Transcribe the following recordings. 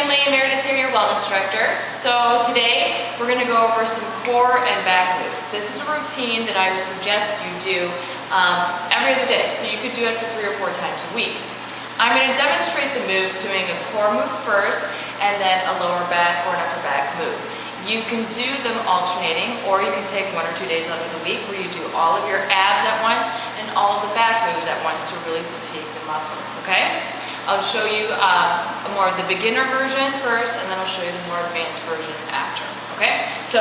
Megan Lane Meredith here, your wellness director. So today we're going to go over some core and back moves. This is a routine that I would suggest you do every other day, so you could do it up to 3 or 4 times a week. I'm going to demonstrate the moves doing a core move first and then a lower back or an upper back move. You can do them alternating, or you can take 1 or 2 days out of the week where you do all of your abs at once and all of the back moves at once to really fatigue the muscles, okay? I'll show you more of the beginner version first, and then I'll show you the more advanced version after, okay? So,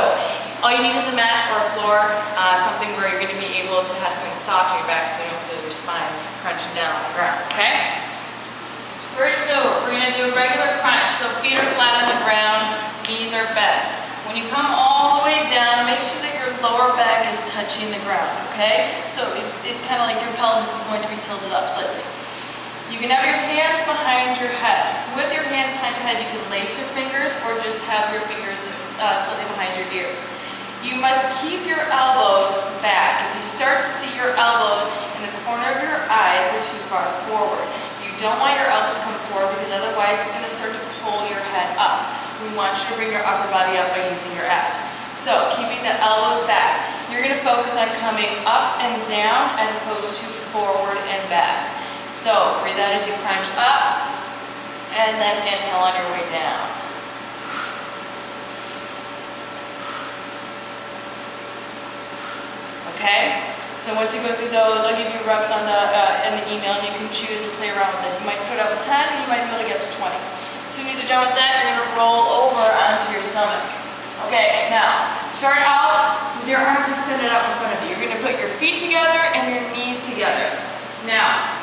all you need is a mat or a floor, something where you're going to be able to have something soft on your back so you don't feel your spine crunching down on the ground, okay? First move, we're going to do a regular crunch. So feet are flat on the ground, knees are bent. When you come all the way down, make sure that your lower back is touching the ground, okay? So it's kind of like your pelvis is going to be tilted up slightly. You can have your hands behind your head. With your hands behind your head, you can lace your fingers or just have your fingers slightly behind your ears. You must keep your elbows back. If you start to see your elbows in the corner of your eyes, they're too far forward. You don't want your elbows to come forward because otherwise it's going to start to pull your head up. We want you to bring your upper body up by using your abs. So, keeping the elbows back. You're going to focus on coming up and down as opposed to forward and back. So, breathe out as you crunch up, and then inhale on your way down. Okay? So once you go through those, I'll give you reps on in the email, and you can choose and play around with it. You might start out with 10, and you might be able to get to 20. As soon as you're done with that, you're going to roll over onto your stomach. Okay, now, start out with your arms extended out in front of you. You're going to put your feet together and your knees together. Now,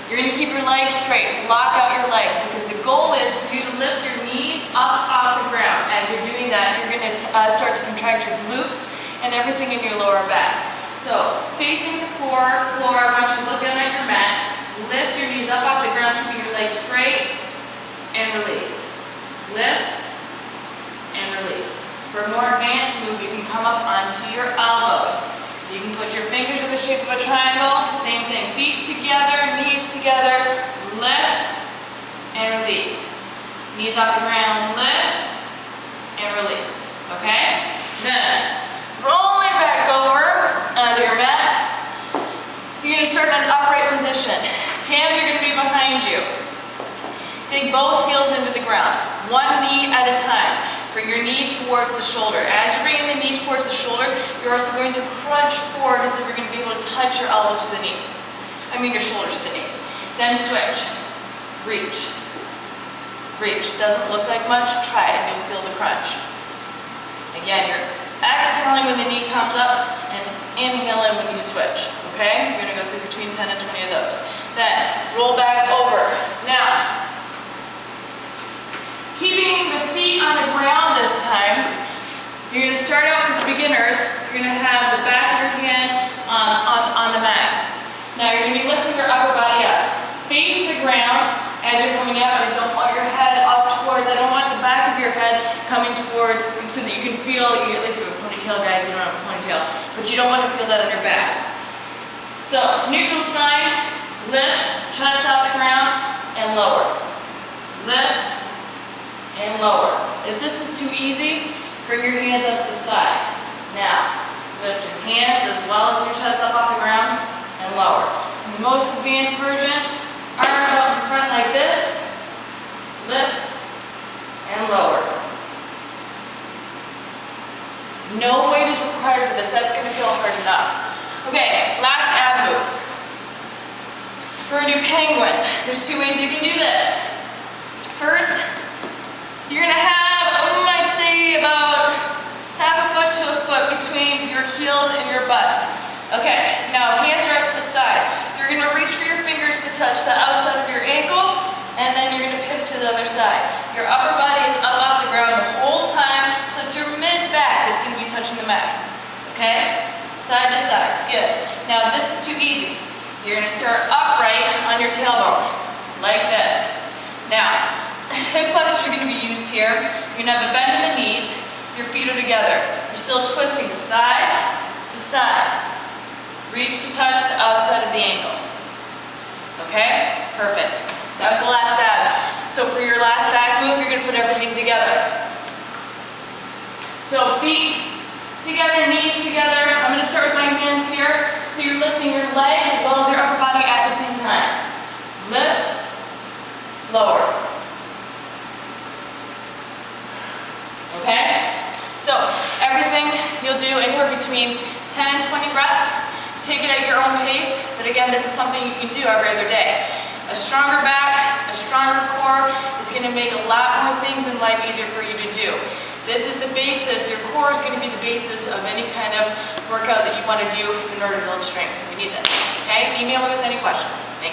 you're going to keep your legs straight. Lock out your legs, because the goal is for you to lift your knees up off the ground. As you're doing that, you're going to start to contract your glutes and everything in your lower back. So, facing the floor, I want you to look down at your mat, lift your knees up off the ground, keeping your legs straight, and release. Lift, and release. For a more advanced move, you can come up onto your elbows. You can put your fingers in the shape of a triangle, same thing, feet together, knees together, lift, and release. Knees off the ground, lift, and release, okay? Then, rolling back over onto your mat. You're going to start in an upright position. Hands are going to be behind you. Dig both heels into the ground, one knee at a time. Bring your knee towards the shoulder. As you're bringing the knee towards the shoulder, you're also going to crunch forward as if you're going to be able to touch your elbow to the knee. Your shoulder to the knee. Then switch. Reach. Reach. Doesn't look like much, try it and you'll feel the crunch. Again, you're exhaling when the knee comes up and inhaling when you switch. Okay? You're going to go through between 10 and 20 of those. Then, roll back over. Now, keeping the feet on the ground this time, you're going to start out for the beginners. You're going to have the back of your hand on the mat. Now you're going to be lifting your upper body up. Face the ground as you're coming up. I don't want your head up towards, I don't want the back of your head coming towards so that you can feel, you like you have a ponytail, guys, you don't have a ponytail, but you don't want to feel that on your back. So, neutral spine, lift, chest off the ground, and lower. Lift, and lower. If this is too easy, bring your hands up to the side. Now, lift your hands as well as your chest up off the ground and lower. In the most advanced version, arms out in front like this, lift and lower. No weight is required for this, that's going to feel hard enough. Okay, last ab move. We're going to do penguins. There's 2 ways you can do this. First, you're going to have, I might say, about half a foot to a foot between your heels and your butt. Okay, now hands are out to the side. You're going to reach for your fingers to touch the outside of your ankle, and then you're going to pivot to the other side. Your upper body is up off the ground the whole time, so it's your mid-back that's going to be touching the mat. Okay? Side to side. Good. Now this is too easy. You're going to start upright on your tailbone, like this. Now, hip flexors are going to be used here. You're going to have a bend in the knees. Your feet are together. You're still twisting side to side. Reach to touch the outside of the ankle. Okay? Perfect. That was the last ab. So for your last back move, if you're gonna put everything together. So feet together, knees together. I'm gonna start with my hands here. So you're lifting your legs as well as your upper body at the same time. Lift, lower. Okay? So everything you'll do anywhere between 10 and 20 reps. Take it at your own pace, but again, this is something you can do every other day. A stronger back, a stronger core is going to make a lot more things in life easier for you to do. This is the basis, your core is going to be the basis of any kind of workout that you want to do in order to build strength, so we need this. Okay? Email me with any questions. Thank you.